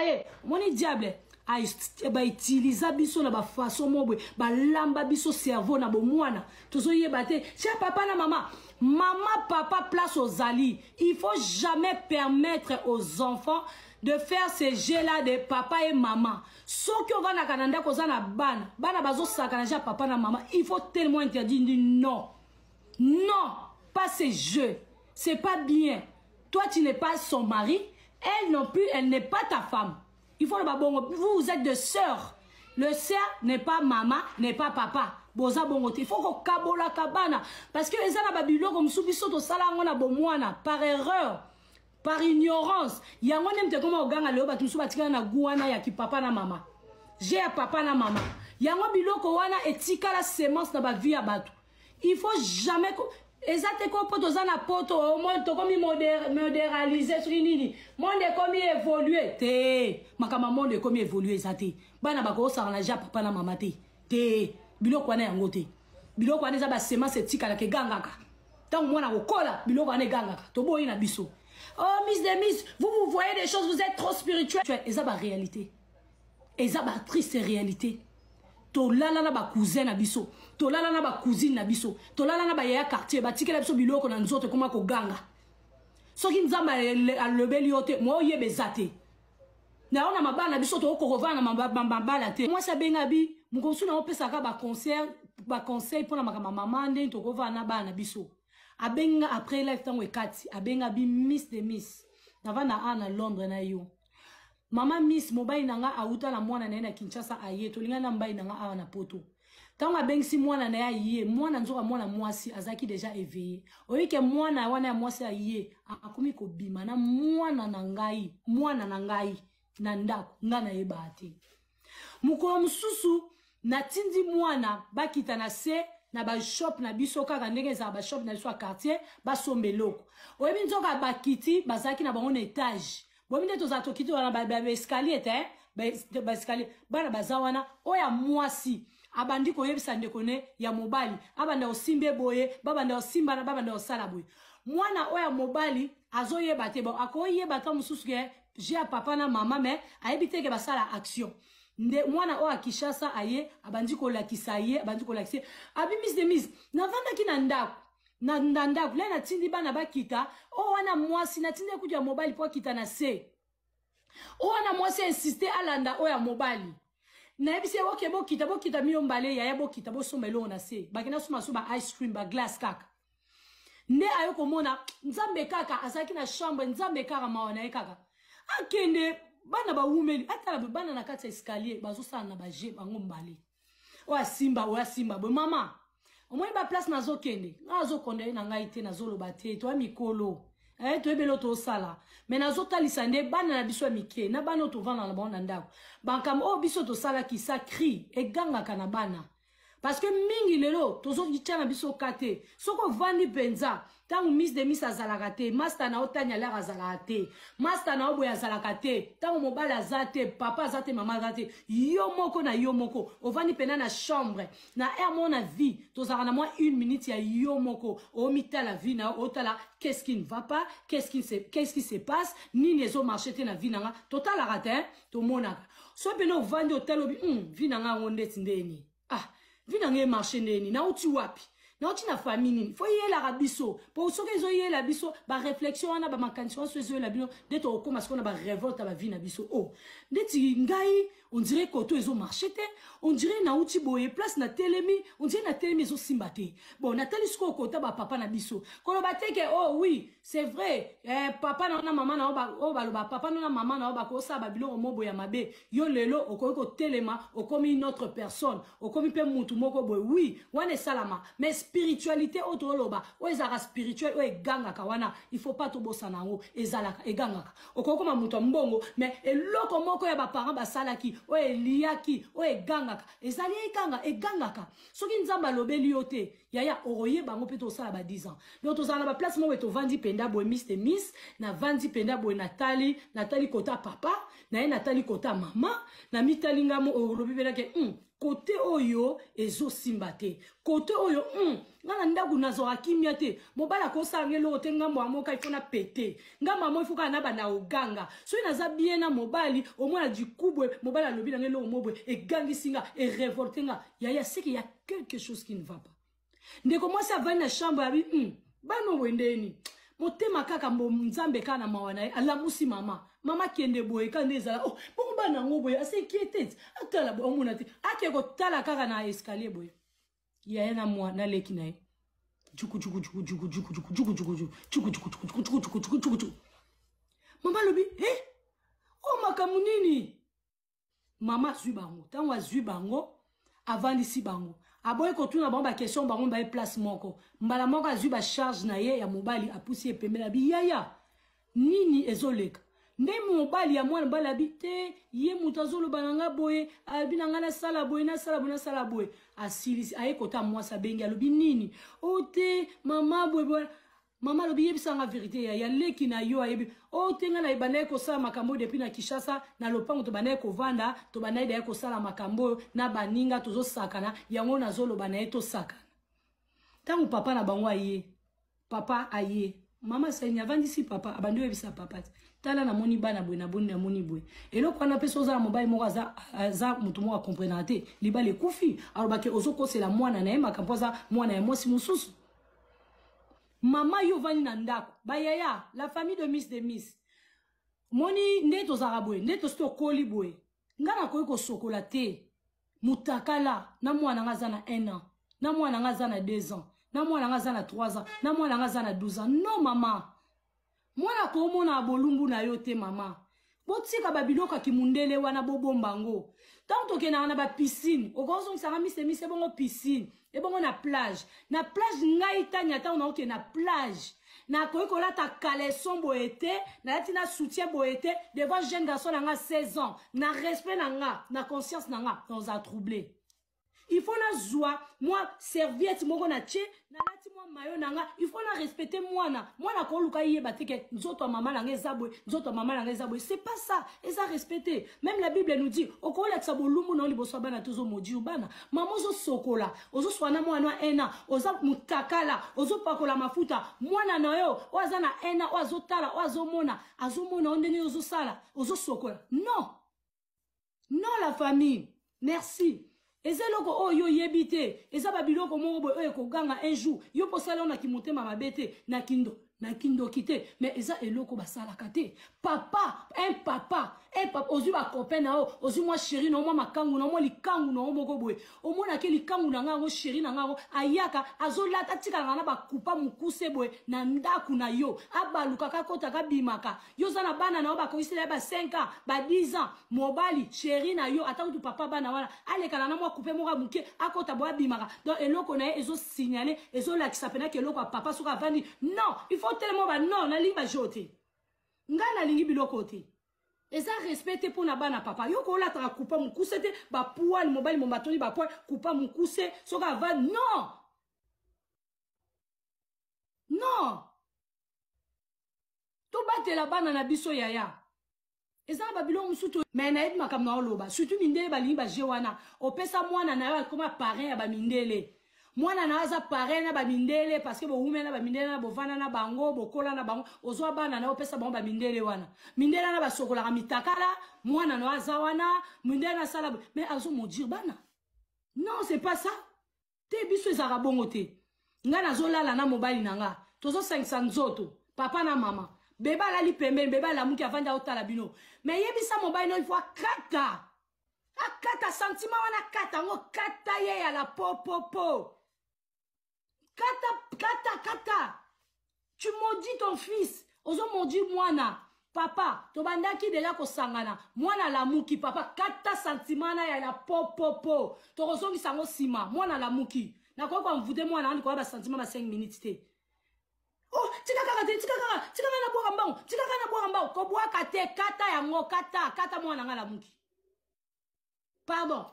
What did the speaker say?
voyez, mon diable, ba utiliser biso na ba façon mobwe, ba lamba biso cerveau na bo mwana. Tozo yebate, cher papa na maman. Maman, papa, place aux alliés. Il faut jamais permettre aux enfants de faire ces jeux-là de papa et maman. Sauf que va na Canada koza na bana bazo sakanaja papa na maman. Il faut tellement interdire non. Non, pas ces jeux. C'est pas bien. Toi tu n'es pas son mari, elle non plus, elle n'est pas ta femme. Il faut le bon, vous êtes de sœurs. Le sœur n'est pas maman, n'est pas papa. Boza bongote. Il faut qu'on kabola kabana parce que les ana babilo comme soubiso to sala ngona bomwana par erreur. Par ignorance, il y a un homme comme Oganga Léo, tu sois na Gouana, ya ki papa na maman. J'ai un papa na maman. Il y a un biloko wana etika la sémence na ba vie à batu. Il faut jamais que. Exacte ko poto zana poto, au moins to comme modéraliser sur nini. Monde comme évoluer. Te. Makama monde comme évoluer zate. Bana bako sa na ja papa na maman te. Te. Biloko wana yango te. Biloko wana za ba sémence etika la ke gangaka. Tant mwana ko kola, biloko wana gangaka. To boyi na biso. Oh, Miss Demis, vous voyez des choses, vous êtes trop spirituel. Et ça, la réalité. Et ça, la triste réalité. To lala na ba cousin na biso. To lala na ba cousine na biso. To lala na ba yaya quartier. Ba tike la biso biloko na nzote koma ko ganga. So ki nzamba alobeli yote. Mo yebe zate. Na ona mabana na biso to okorova na mabala te. Moi, ça benga bi. Mukonsu na opesa ka ba conseil pour na maman nde to kova na ba na biso. Abenga après life tango ekati abenga bi Miss de Miss navana ana Londres na yo mama Miss mobile nanga auta na mwana na Kinshasa aye to linga na mbai nanga awa na poto tango abengisi mwana na ya ye mwana nzoka mwana mwasi azaki déjà éveillé oyike mwana wana ya mwasi aye akumi ko bima na mwana na ngai na ndako ngana yebate mukolo mususu na tindi mwana bakita na se na ba shop na biso kaka ndenge za ba shop na biso quartier ba sombeloko oyebi nzoka bakiti bazaki na bango na étage bomi ndeto za tokiti wana ba escalier te ba escalier bana bazawana oya mwasi abandi ko yebisa ndeko ne ya mobali abanda osimbe boye babanda osimba na babanda osala boye mwana oya mobali azoyeba te bo akoyeba ta mususu ke j'ai papa na mama mais ayebite ke basala action nde mwana o akishasa aye abandi ko lakisa aye abandi ko lakisa abi Miss de Miss na vanda ki na ndako le na tindi bana bakita o wana mwasi na tindi kuja mobile po kita na se o wana mwasi insister alanda o ya mobile na ebise oke bokita miyombale ya bokita bo somelo na se bakina suma suba ice cream ba glass kaka nde ayo komona nzambe kaka azaki na chambre nzambe kaka mawana e kaka akende bana ba wumeli atala bana na kati escalier bazo sana na baje bango mbale o simba bo mama omoi ba place nazo kende nazo konde na ngai te nazo loba te to mikolo to ebelo to sala mais nazo talisa nde bana na biso mike na bana to vana na bona ndako bankam o biso to sala ki sa cri e ganga kana bana parce que mingi lelo tozo gichana biso kate soko vandi penza tangu Miss de Miss azalaka te master na otanya la azalaka te master na oboya azalaka te tangu mobala azate papa azate mama azate yo moko na yo moko ovandi pena na chambre na air mon vie tozaka na moi 1 minute ya yo moko o mita la vie na otala qu'est-ce qui ne va pas qu'est-ce qui se passe ni nezo marcher na vie nanga total arate to monaka so pena ovandi otalobi vie nanga ngonde tindeni vina nge marché neni na uti wapi na uti na famille nini faut y la rabiso pour ceux qui ont y la biso ba réflexion na ba makantion so zo la bino de to ko parce qu'on a ba révolte ba vie na biso oh ndeti ngai on dirait que to ezo marché te on dirait na uti boye place na telemi on dirait na telemi zo simbate bon na tali sko ko ta ba papa na biso ko lo bateke oh oui c'est vrai papa na maman na ba papa na maman na ba ko sa ba bilo mo boya mabe yo lelo ko telema o comme une autre personne o comme pe mutu moko boy oui wane salama mais spiritualité otoloba o ezara spirituel o eganga kawana il faut pas to bossa nango ezalaka eganga okoko ma mutu mbongo mais eloko moko ya ba parents ba salaki o eliaki o eganga ezali eganga soki nzamba lobeli yote yaya oroye bango pe to sala ba 10 ans donc to sala ba place mo to vandi penda boy Miss de Miss na vandi penda boy Nathalie kota papa na Nathalie kota mama na mitali ngamo orobi belake Côté oyo ezo simbate. Côté oyo ngana ndagu nazo akimia te. Mobala ko sangelo te ngambo amoka ifona pété. Ngamba mo ifuka na bana oganga. So inaza bien na mobali au moins la du kubwe mobala lobi na ngelo mobwe e gangi singa e révolté nga. Yaya c'est qu'il y a quelque chose qui ne va pas. Ndé commence à venir na chambre abi bano wendeni. Motema kaka mbo nzambe kana mawana ala musi mama. Mama kende boye kande ezala oh bongo bana ngoboye assez inquiété atala bo omona te akeko tala kaka na escalier boye ya na moi na leki na juku mama lobi oh makamu nini mama zwi bango tango azwi bango avandisi bango aboye kotuna bango ba question bango ba place moko mbala moko azwi ba charge na ye ya mobali apusi epembela bi yaya nini ezoleka nde mobali ya mwana bala bite ye mutazolo bananga boye albinanga na sala boye na sala boye asili ayekota mwasa bengi alobi nini ote mama boye mama lobi yebisanga vérité ya leki na yo ayebi ote nga na ibanaye ko sala makambo depuis na Kishasa na lopango to banaye ko vanda to banaye da ko sala makambo na baninga tozo sakana yango nazolo banaye to sakana tangu papa na bango aye papa aye mama sanya vandisi papa abandi webisa papa tala na moni bana boye na boni na moni boye eloko na peso za mobile moko za mutu moko comprendre te libale kufi alobake ozoko c'est la mwana na yema kampoza mwana ya mosi mususu mama yo vani na ndako bayaya la famille de Miss moni ndeto za boye ndeto sto koli boye ngana ko sokola te mutakala na mwana ngaza na 1 an na mwana ngaza na 2 ans na mwana ngaza na 3 ans na mwana ngaza na 12 ans non mama mwana ko mona abolumbu na yo te mama botika babiloka kimundele wana bobombango tanto ke na ba piscine okozo ngisanga mise bongo piscine e bongo na plage ngai tanya ta ona ke na plage na ko lata caleçon boete na lati na soutien boete devant jeune garçon na 16 ans na respect na conscience na on a troublé. Il faut na joie, moi serviette moko na tche, na lati moi mayo nanga, il faut na respecter moi na ko luka yeba teke nzoto mama na ngezabwe, nzoto mama na ngezabwe, c'est pas ça, et ça respecter. Même la Bible nous dit, okola tsabolumbu na liboso bana tozo modi ubana, mama zo sokola, ozo swana mwana 1 an, oza mutakala, ozo pakola mafuta, mwana na yo, oza na 1 an, ozo tala, ozo mona ondeni ozo sala, ozo sokola. Non la famille. Merci. Ezeloko o yo yebite eza babiloko moko boye ko ganga un jour yo posala na kimotema mabete na kindo kite mais eza eloko basala kate papa ozu ba copain na o ozu moi chéri no moi makangu no moi likangu no moko boye o mona ke likangu na ngo chéri na ngo ayaka azolata tika na ba kupa mukuse boye na ndaku na yo abaluka kakota kabimaka yo zana bana na ba koisela ba 5 ans ba 10 ans mobali chéri na yo atakutu papa bana wana alekala na moi couper moka muke akota boya bimaka donc eloko na ezo signaler ezo lakisa pena ke eloko papa soka vandi non il faut tellement ba non na linga jote ngana lingi biloko te eza respecté pour na bana papa yo ko la tra coupa mukuse te ba poil mobali mombatoni ba poil coupa mukuse soka va non to batela bana na biso yaya eza ba biloko musuto mais na edma kam na oloba surtout mindele ba lingi ba jewana opesa mwana na yo comme parrain ya ba mindele mwana na aza parrain na ba mindele parce que bo wume na ba mindele na bo vana na bango bo kola na bango ozwa bana na opesa bango ba mindele wana mindele na ba sokola ka mitakala mwana na aza wana mindele na sala mais azo modir bana non c'est pas ça te biso ezaka bongo te nga na zolala na mobali nanga tozo 500 nzoto papa na mama beba la li pembe beba la muki avanda otala bino mais yebisa mobali no il faut akata sentiment wana kata ngo kata ye ya la po Kata. Tu maudis ton fils. Ozo maudit mwana. Papa, to bandaki de la ko sangana. Mwana la muki papa kata sentimana ya la po. To ozo ngi sango sima. Mwana la muki. Na ko mvude mwana andi ko ba sentiment ba 5 minutes te. Oh, tika na boka mbao. Ko bwa kate kata yango kata mwana nga la muki. Pardon.